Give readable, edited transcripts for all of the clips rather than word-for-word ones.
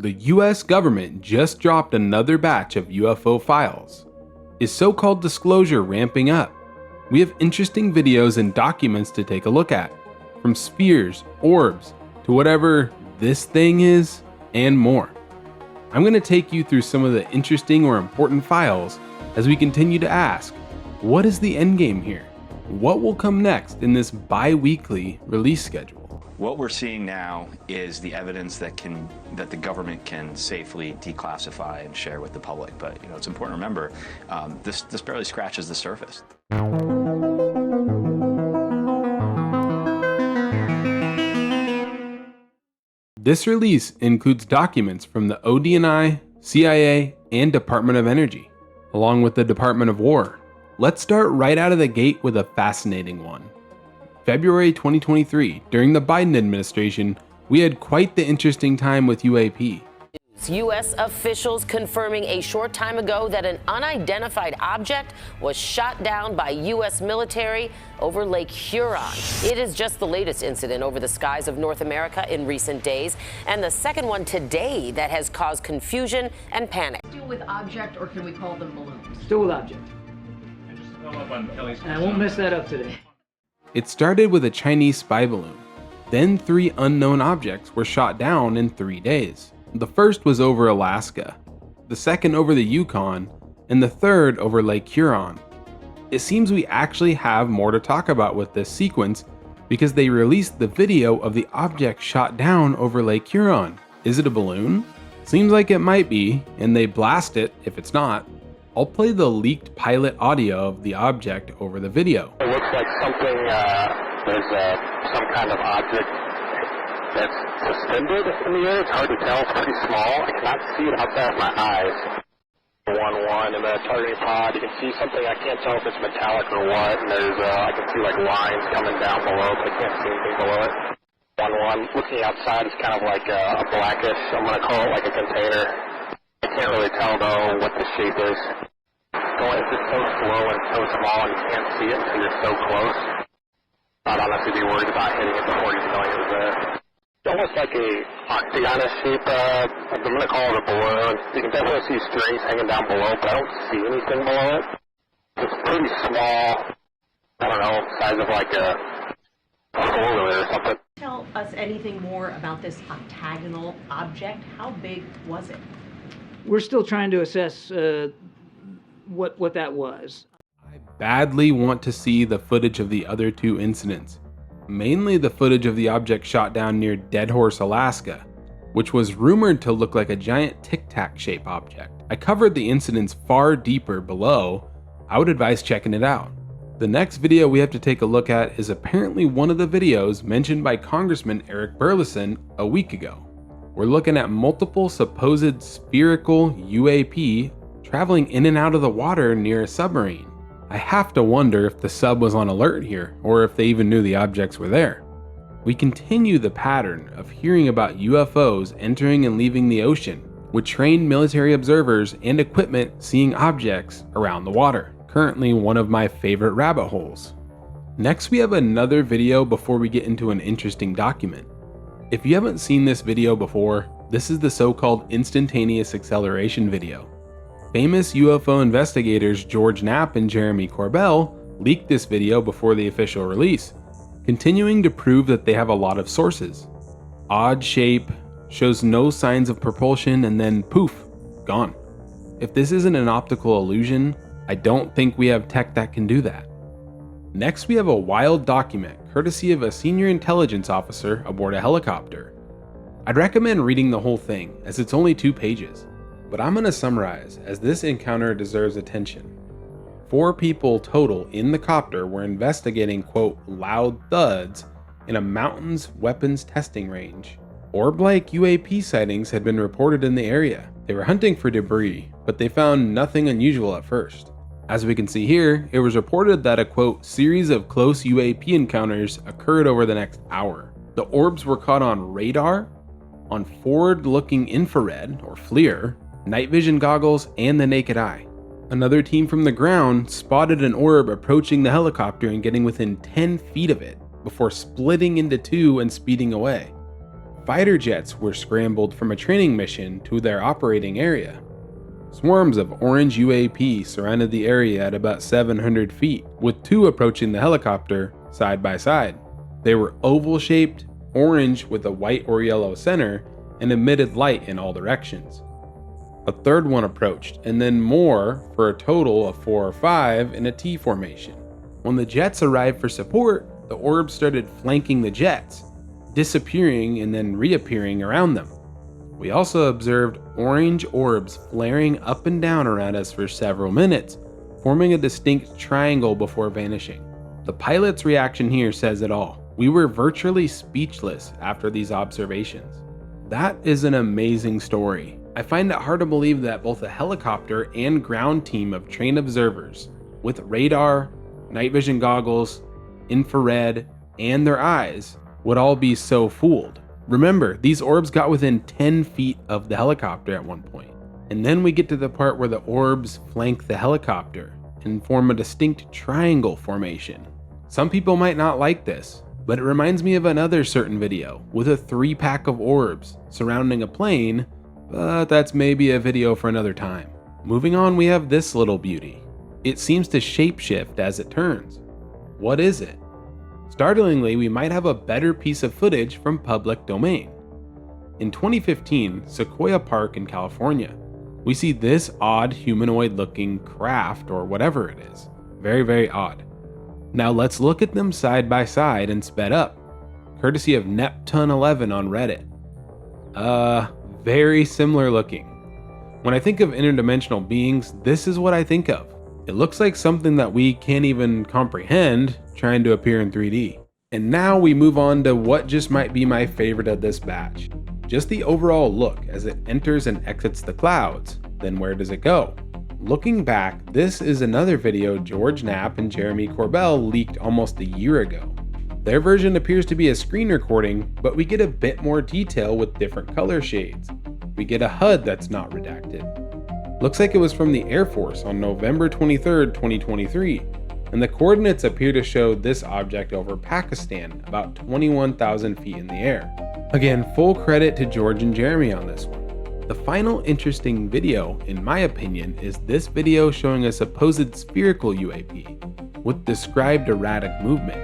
The US government just dropped another batch of UFO files. Is so-called disclosure ramping up? We have interesting videos and documents to take a look at, from spheres, orbs, to whatever this thing is, and more. I'm going to take you through some of the interesting or important files as we continue to ask, what is the endgame here? What will come next in this bi-weekly release schedule? What we're seeing now is the evidence that the government can safely declassify and share with the public. But it's important to remember, this barely scratches the surface. This release includes documents from the ODNI, CIA, and Department of Energy, along with the Department of War. Let's start right out of the gate with a fascinating one. February 2023, during the Biden administration, we had quite the interesting time with UAP. U.S. officials confirming a short time ago that an unidentified object was shot down by U.S. military over Lake Huron. It is just the latest incident over the skies of North America in recent days, and the second one today that has caused confusion and panic. Still with object, or can we call them balloons? Still with object. And I won't mess that up today. It started with a Chinese spy balloon. Then 3 unknown objects were shot down in 3 days. The first was over Alaska, the second over the Yukon, and the third over Lake Huron. It seems we actually have more to talk about with this sequence because they released the video of the object shot down over Lake Huron. Is it a balloon? Seems like it might be, and they blast it if it's not. I'll play the leaked pilot audio of the object over the video. It looks like something, there's some kind of object that's suspended in the air. It's hard to tell, it's pretty small. I cannot see it outside of my eyes. 1-1 in the targeting pod, you can see something, I can't tell if it's metallic or what, and there's, I can see like lines coming down below, but I can't see anything below it. 1-1, looking outside is kind of like a blackish, I'm going to call it like a container. I can't really tell though what the shape is. It's just so slow and so small and you can't see it until you're so close. I'd honestly be worried about hitting it before you know it was there. It's almost like a octagonal shape, I'm going to call it a balloon. You can definitely see strings hanging down below, but I don't see anything below it. It's pretty small, I don't know, size of like a four-wheeler or something. Tell us anything more about this octagonal object. How big was it? We're still trying to assess what that was. I badly want to see the footage of the other 2 incidents, mainly the footage of the object shot down near Dead Horse, Alaska, which was rumored to look like a giant tic-tac shape object. I covered the incidents far deeper below. I would advise checking it out. The next video we have to take a look at is apparently one of the videos mentioned by Congressman Eric Burleson a week ago. We're looking at multiple supposed spherical UAP traveling in and out of the water near a submarine. I have to wonder if the sub was on alert here, or if they even knew the objects were there. We continue the pattern of hearing about UFOs entering and leaving the ocean, with trained military observers and equipment seeing objects around the water. Currently one of my favorite rabbit holes. Next we have another video before we get into an interesting document. If you haven't seen this video before, this is the so-called instantaneous acceleration video. Famous UFO investigators George Knapp and Jeremy Corbell leaked this video before the official release, continuing to prove that they have a lot of sources. Odd shape, shows no signs of propulsion, and then poof, gone. If this isn't an optical illusion, I don't think we have tech that can do that. Next we have a wild document courtesy of a senior intelligence officer aboard a helicopter. I'd recommend reading the whole thing as it's only 2 pages. But I'm going to summarize as this encounter deserves attention. 4 people total in the copter were investigating, quote, loud thuds in a mountains weapons testing range. Orb-like UAP sightings had been reported in the area. They were hunting for debris, but they found nothing unusual at first. As we can see here, it was reported that a, quote, series of close UAP encounters occurred over the next hour. The orbs were caught on radar, on forward-looking infrared, or FLIR, night vision goggles, and the naked eye. Another team from the ground spotted an orb approaching the helicopter and getting within 10 feet of it before splitting into 2 and speeding away. fighter jets were scrambled from a training mission to their operating area. Swarms of orange UAP surrounded the area at about 700 feet, with two approaching the helicopter side by side. They were oval-shaped, orange with a white or yellow center, and emitted light in all directions. A third one approached, and then more, for a total of 4 or 5 in a T formation. When the jets arrived for support, the orbs started flanking the jets, disappearing and then reappearing around them. We also observed orange orbs flaring up and down around us for several minutes, forming a distinct triangle before vanishing. The pilot's reaction here says it all. We were virtually speechless after these observations. That is an amazing story. I find it hard to believe that both a helicopter and ground team of trained observers, with radar, night vision goggles, infrared, and their eyes, would all be so fooled. Remember, these orbs got within 10 feet of the helicopter at one point. And then we get to the part where the orbs flank the helicopter and form a distinct triangle formation. Some people might not like this, but it reminds me of another certain video with a 3-pack of orbs surrounding a plane, but that's maybe a video for another time. Moving on, we have this little beauty. It seems to shapeshift as it turns. What is it? Startlingly, we might have a better piece of footage from public domain. In 2015, Sequoia Park in California, we see this odd humanoid-looking craft or whatever it is. Very, very odd. Now let's look at them side by side and sped up, courtesy of Neptune11 on Reddit. Very similar looking. When I think of interdimensional beings, this is what I think of. It looks like something that we can't even comprehend trying to appear in 3D. And now we move on to what just might be my favorite of this batch. Just the overall look as it enters and exits the clouds. Then where does it go? Looking back, this is another video George Knapp and Jeremy Corbell leaked almost a year ago. Their version appears to be a screen recording, but we get a bit more detail with different color shades. We get a HUD that's not redacted. Looks like it was from the Air Force on November 23rd, 2023, and the coordinates appear to show this object over Pakistan, about 21,000 feet in the air. Again, full credit to George and Jeremy on this one. The final interesting video, in my opinion, is this video showing a supposed spherical UAP with described erratic movement.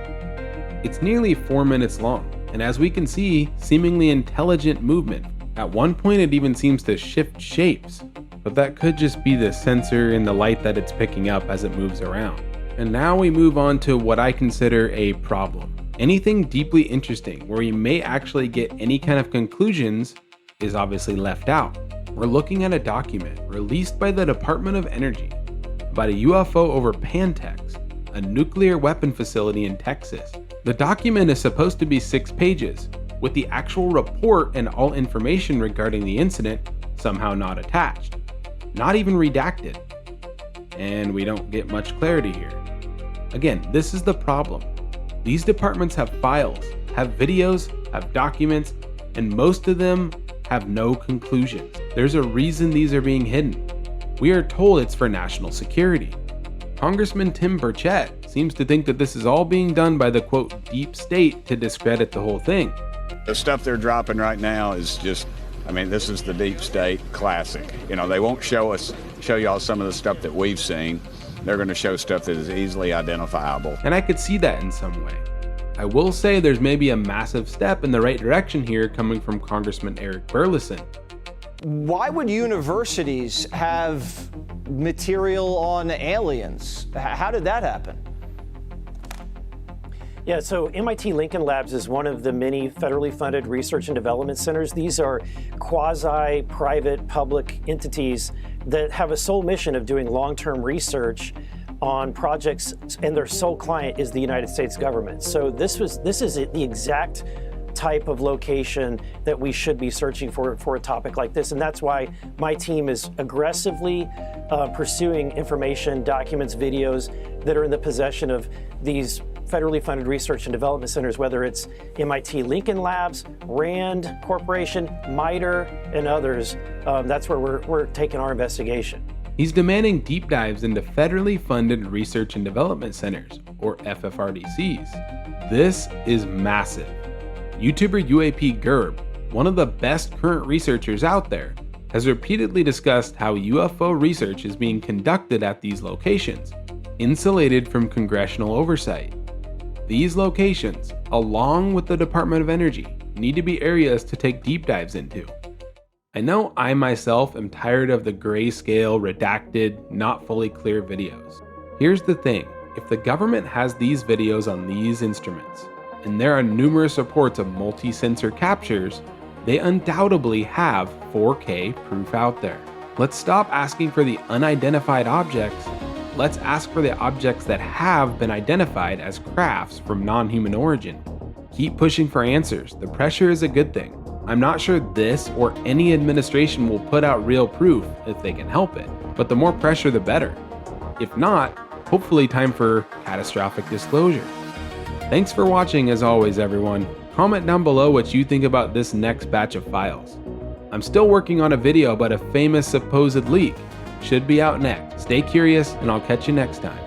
It's nearly 4 minutes long, and as we can see, seemingly intelligent movement. At one point it even seems to shift shapes, but that could just be the sensor and the light that it's picking up as it moves around. And now we move on to what I consider a problem. Anything deeply interesting where we may actually get any kind of conclusions is obviously left out. We're looking at a document released by the Department of Energy about a UFO over Pantex, a nuclear weapon facility in Texas. The document is supposed to be 6 pages, with the actual report and all information regarding the incident somehow not attached, not even redacted. And we don't get much clarity here. Again, this is the problem. These departments have files, have videos, have documents, and most of them have no conclusions. There's a reason these are being hidden. We are told it's for national security. Congressman Tim Burchett seems to think that this is all being done by the quote deep state to discredit the whole thing. The stuff they're dropping right now is just, I mean, this is the deep state classic. You know, they won't show y'all some of the stuff that we've seen. They're going to show stuff that is easily identifiable. And I could see that in some way. I will say there's maybe a massive step in the right direction here coming from Congressman Eric Burleson. Why would universities have material on aliens? How did that happen? Yeah, so MIT Lincoln Labs is one of the many federally funded research and development centers. These are quasi-private public entities that have a sole mission of doing long-term research on projects, and their sole client is the United States government. So this is the exact type of location that we should be searching for a topic like this, and that's why my team is aggressively pursuing information, documents, videos that are in the possession of these federally funded research and development centers, whether it's MIT Lincoln Labs, RAND Corporation, MITRE, and others. That's where we're taking our investigation. He's demanding deep dives into federally funded research and development centers, or FFRDCs. This is massive. YouTuber UAP Gerb one of the best current researchers out there, has repeatedly discussed how UFO research is being conducted at these locations, insulated from congressional oversight. These locations, along with the Department of Energy, need to be areas to take deep dives into. I know I myself am tired of the grayscale, redacted, not fully clear videos. Here's the thing, if the government has these videos on these instruments, and there are numerous reports of multi-sensor captures, they undoubtedly have 4K proof out there. Let's stop asking for the unidentified objects. Let's ask for the objects that have been identified as crafts from non-human origin. Keep pushing for answers. The pressure is a good thing. I'm not sure this or any administration will put out real proof if they can help it, but the more pressure the better. If not, hopefully time for catastrophic disclosure. Thanks for watching as always, everyone. Comment down below what you think about this next batch of files. I'm still working on a video about a famous supposed leak. Should be out next. Stay curious and I'll catch you next time.